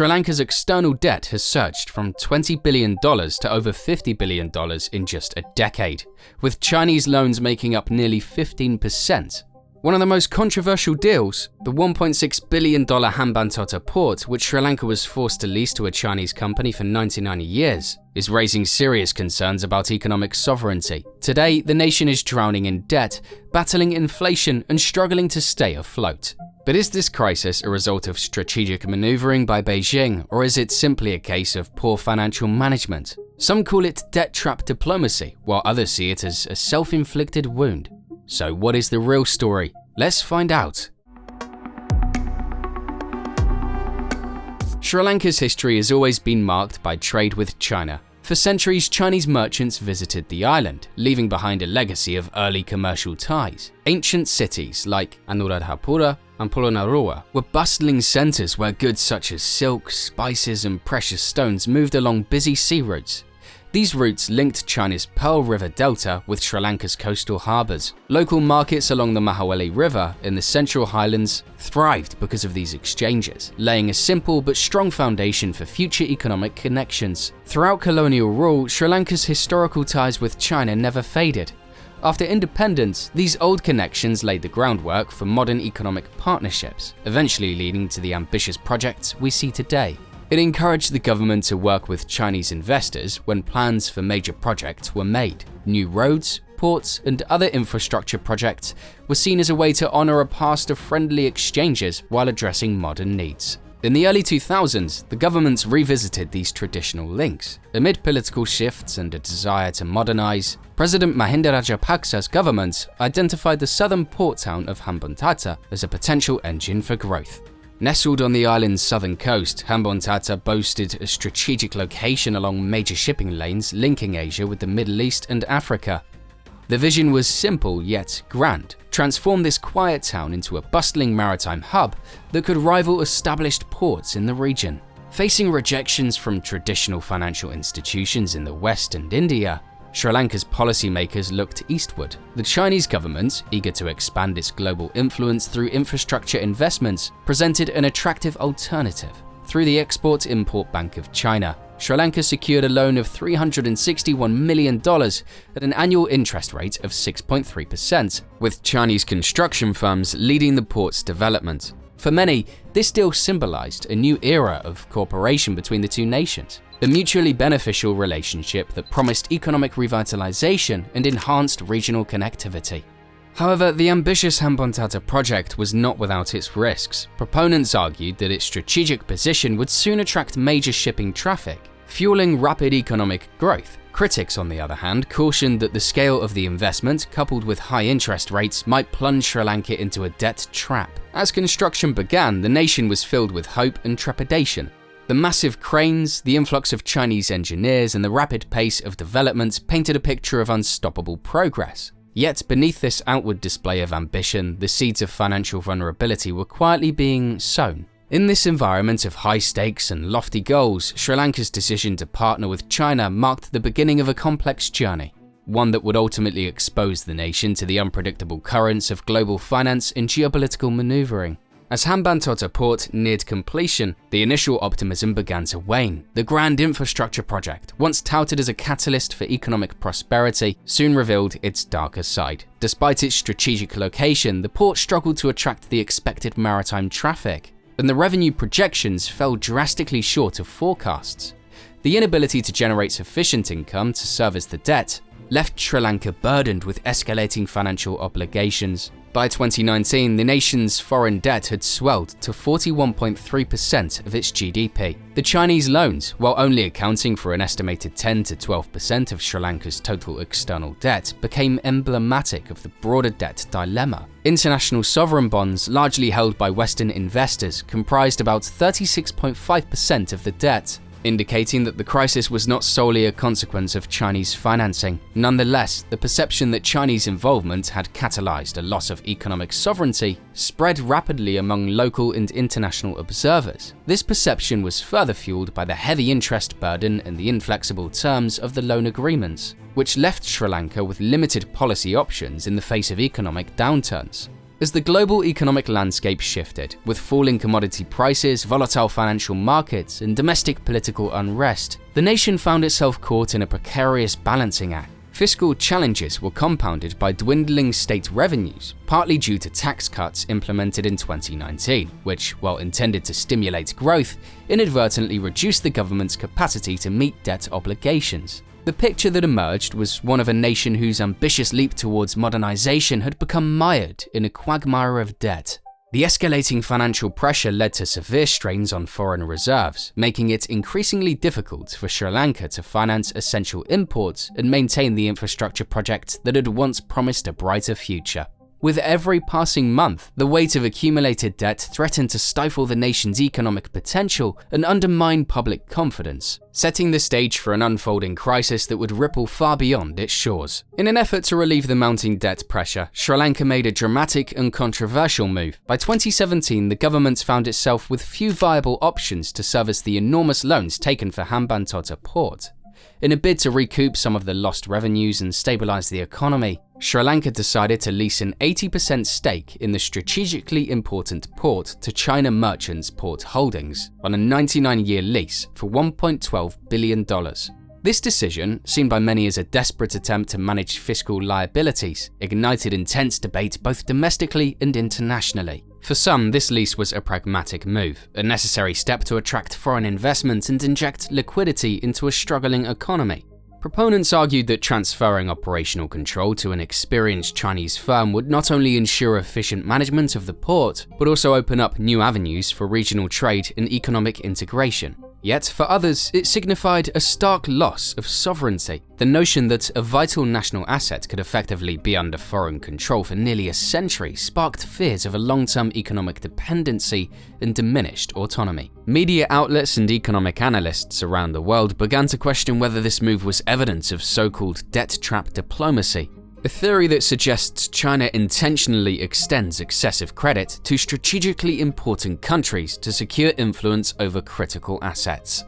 Sri Lanka's external debt has surged from $20 billion to over $50 billion in just a decade, with Chinese loans making up nearly 15%. One of the most controversial deals, the $1.6 billion Hambantota port, which Sri Lanka was forced to lease to a Chinese company for 99 years, is raising serious concerns about economic sovereignty. Today, the nation is drowning in debt, battling inflation, and struggling to stay afloat. But is this crisis a result of strategic maneuvering by Beijing, or is it simply a case of poor financial management? Some call it debt trap diplomacy, while others see it as a self-inflicted wound. So what is the real story? Let's find out. Sri Lanka's history has always been marked by trade with China. For centuries, Chinese merchants visited the island, leaving behind a legacy of early commercial ties. Ancient cities like Anuradhapura and Polonnaruwa were bustling centers where goods such as silk, spices, and precious stones moved along busy sea routes. These routes linked China's Pearl River Delta with Sri Lanka's coastal harbors. Local markets along the Mahaweli River in the Central Highlands thrived because of these exchanges, laying a simple but strong foundation for future economic connections. Throughout colonial rule, Sri Lanka's historical ties with China never faded. After independence, these old connections laid the groundwork for modern economic partnerships, eventually leading to the ambitious projects we see today. It encouraged the government to work with Chinese investors when plans for major projects were made. New roads, ports, and other infrastructure projects were seen as a way to honor a past of friendly exchanges while addressing modern needs. In the early 2000s, the governments revisited these traditional links. Amid political shifts and a desire to modernize, President Mahinda Rajapaksa's government identified the southern port town of Hambantota as a potential engine for growth. Nestled on the island's southern coast, Hambantota boasted a strategic location along major shipping lanes linking Asia with the Middle East and Africa. The vision was simple yet grand: transform this quiet town into a bustling maritime hub that could rival established ports in the region. Facing rejections from traditional financial institutions in the West and India, Sri Lanka's policymakers looked eastward. The Chinese government, eager to expand its global influence through infrastructure investments, presented an attractive alternative. Through the Export-Import Bank of China, Sri Lanka secured a loan of $361 million at an annual interest rate of 6.3%, with Chinese construction firms leading the port's development. For many, this deal symbolized a new era of cooperation between the two nations, a mutually beneficial relationship that promised economic revitalization and enhanced regional connectivity. However, the ambitious Hambantota project was not without its risks. Proponents argued that its strategic position would soon attract major shipping traffic, fueling rapid economic growth. Critics, on the other hand, cautioned that the scale of the investment, coupled with high interest rates, might plunge Sri Lanka into a debt trap. As construction began, the nation was filled with hope and trepidation. The massive cranes, the influx of Chinese engineers, and the rapid pace of development painted a picture of unstoppable progress. Yet beneath this outward display of ambition, the seeds of financial vulnerability were quietly being sown. In this environment of high stakes and lofty goals, Sri Lanka's decision to partner with China marked the beginning of a complex journey, one that would ultimately expose the nation to the unpredictable currents of global finance and geopolitical maneuvering. As Hambantota Port neared completion, the initial optimism began to wane. The grand infrastructure project, once touted as a catalyst for economic prosperity, soon revealed its darker side. Despite its strategic location, the port struggled to attract the expected maritime traffic, and the revenue projections fell drastically short of forecasts. The inability to generate sufficient income to service the debt left Sri Lanka burdened with escalating financial obligations. By 2019, the nation's foreign debt had swelled to 41.3% of its GDP. The Chinese loans, while only accounting for an estimated 10 to 12% of Sri Lanka's total external debt, became emblematic of the broader debt dilemma. International sovereign bonds, largely held by Western investors, comprised about 36.5% of the debt, indicating that the crisis was not solely a consequence of Chinese financing. Nonetheless, the perception that Chinese involvement had catalyzed a loss of economic sovereignty spread rapidly among local and international observers. This perception was further fueled by the heavy interest burden and the inflexible terms of the loan agreements, which left Sri Lanka with limited policy options in the face of economic downturns. As the global economic landscape shifted, with falling commodity prices, volatile financial markets, and domestic political unrest, the nation found itself caught in a precarious balancing act. Fiscal challenges were compounded by dwindling state revenues, partly due to tax cuts implemented in 2019, which, while intended to stimulate growth, inadvertently reduced the government's capacity to meet debt obligations. The picture that emerged was one of a nation whose ambitious leap towards modernization had become mired in a quagmire of debt. The escalating financial pressure led to severe strains on foreign reserves, making it increasingly difficult for Sri Lanka to finance essential imports and maintain the infrastructure projects that had once promised a brighter future. With every passing month, the weight of accumulated debt threatened to stifle the nation's economic potential and undermine public confidence, setting the stage for an unfolding crisis that would ripple far beyond its shores. In an effort to relieve the mounting debt pressure, Sri Lanka made a dramatic and controversial move. By 2017, the government found itself with few viable options to service the enormous loans taken for Hambantota port. In a bid to recoup some of the lost revenues and stabilize the economy, Sri Lanka decided to lease an 80% stake in the strategically important port to China Merchants Port Holdings on a 99-year lease for $1.12 billion. This decision, seen by many as a desperate attempt to manage fiscal liabilities, ignited intense debate both domestically and internationally. For some, this lease was a pragmatic move, a necessary step to attract foreign investment and inject liquidity into a struggling economy. Proponents argued that transferring operational control to an experienced Chinese firm would not only ensure efficient management of the port, but also open up new avenues for regional trade and economic integration. Yet, for others, it signified a stark loss of sovereignty. The notion that a vital national asset could effectively be under foreign control for nearly a century sparked fears of a long-term economic dependency and diminished autonomy. Media outlets and economic analysts around the world began to question whether this move was evidence of so-called debt trap diplomacy, a theory that suggests China intentionally extends excessive credit to strategically important countries to secure influence over critical assets.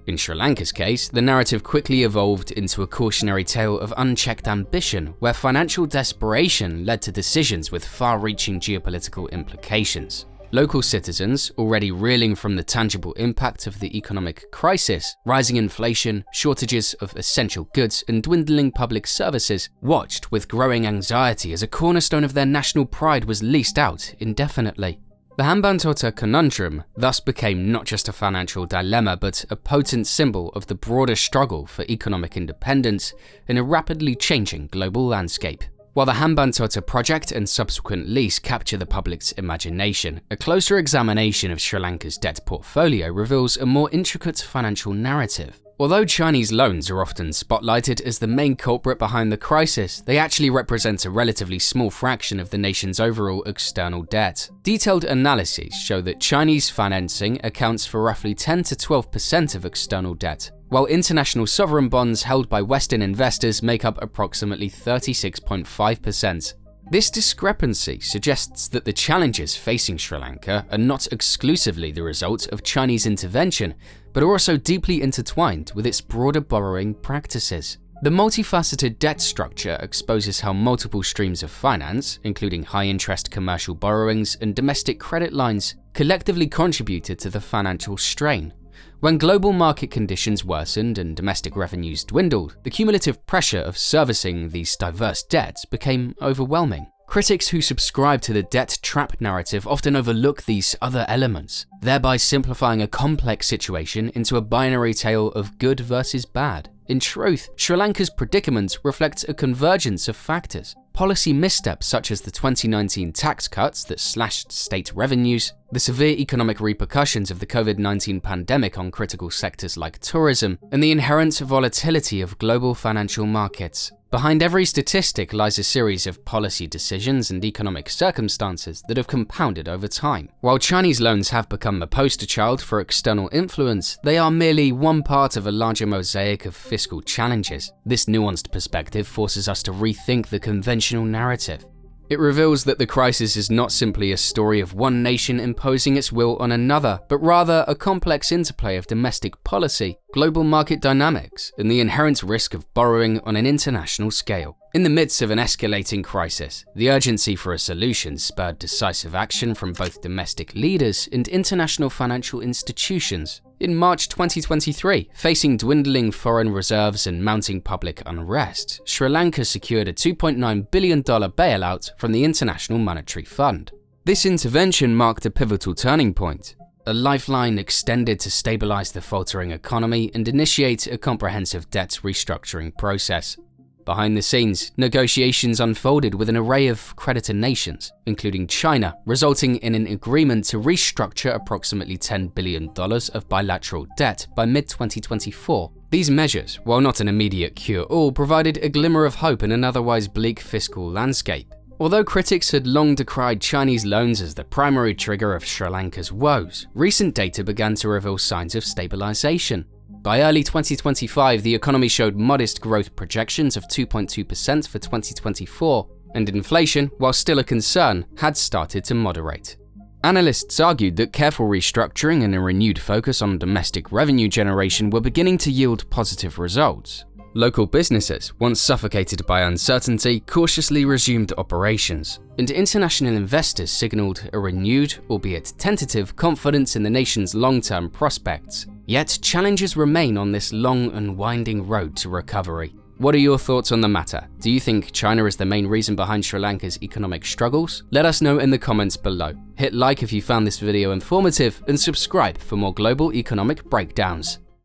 In Sri Lanka's case, the narrative quickly evolved into a cautionary tale of unchecked ambition, where financial desperation led to decisions with far-reaching geopolitical implications. Local citizens, already reeling from the tangible impact of the economic crisis, rising inflation, shortages of essential goods, and dwindling public services, watched with growing anxiety as a cornerstone of their national pride was leased out indefinitely. The Hambantota conundrum thus became not just a financial dilemma, but a potent symbol of the broader struggle for economic independence in a rapidly changing global landscape. While the Hambantota project and subsequent lease capture the public's imagination, a closer examination of Sri Lanka's debt portfolio reveals a more intricate financial narrative. Although Chinese loans are often spotlighted as the main culprit behind the crisis, they actually represent a relatively small fraction of the nation's overall external debt. Detailed analyses show that Chinese financing accounts for roughly 10 to 12% of external debt, while international sovereign bonds held by Western investors make up approximately 36.5%. This discrepancy suggests that the challenges facing Sri Lanka are not exclusively the result of Chinese intervention, but are also deeply intertwined with its broader borrowing practices. The multifaceted debt structure exposes how multiple streams of finance, including high-interest commercial borrowings and domestic credit lines, collectively contributed to the financial strain. When global market conditions worsened and domestic revenues dwindled, the cumulative pressure of servicing these diverse debts became overwhelming. Critics who subscribe to the debt trap narrative often overlook these other elements, thereby simplifying a complex situation into a binary tale of good versus bad. In truth, Sri Lanka's predicament reflects a convergence of factors. Policy missteps such as the 2019 tax cuts that slashed state revenues, the severe economic repercussions of the COVID-19 pandemic on critical sectors like tourism, and the inherent volatility of global financial markets. Behind every statistic lies a series of policy decisions and economic circumstances that have compounded over time. While Chinese loans have become the poster child for external influence, they are merely one part of a larger mosaic of fiscal challenges. This nuanced perspective forces us to rethink the conventional narrative. It reveals that the crisis is not simply a story of one nation imposing its will on another, but rather a complex interplay of domestic policy, global market dynamics, and the inherent risk of borrowing on an international scale. In the midst of an escalating crisis, the urgency for a solution spurred decisive action from both domestic leaders and international financial institutions. In March 2023, facing dwindling foreign reserves and mounting public unrest, Sri Lanka secured a $2.9 billion bailout from the International Monetary Fund. This intervention marked a pivotal turning point, a lifeline extended to stabilize the faltering economy and initiate a comprehensive debt restructuring process. Behind the scenes, negotiations unfolded with an array of creditor nations, including China, resulting in an agreement to restructure approximately $10 billion of bilateral debt by mid-2024. These measures, while not an immediate cure-all, provided a glimmer of hope in an otherwise bleak fiscal landscape. Although critics had long decried Chinese loans as the primary trigger of Sri Lanka's woes, recent data began to reveal signs of stabilization. By early 2025, the economy showed modest growth projections of 2.2% for 2024, and inflation, while still a concern, had started to moderate. Analysts argued that careful restructuring and a renewed focus on domestic revenue generation were beginning to yield positive results. Local businesses, once suffocated by uncertainty, cautiously resumed operations, and international investors signaled a renewed, albeit tentative, confidence in the nation's long-term prospects. Yet challenges remain on this long and winding road to recovery. What are your thoughts on the matter? Do you think China is the main reason behind Sri Lanka's economic struggles? Let us know in the comments below. Hit like if you found this video informative and subscribe for more global economic breakdowns.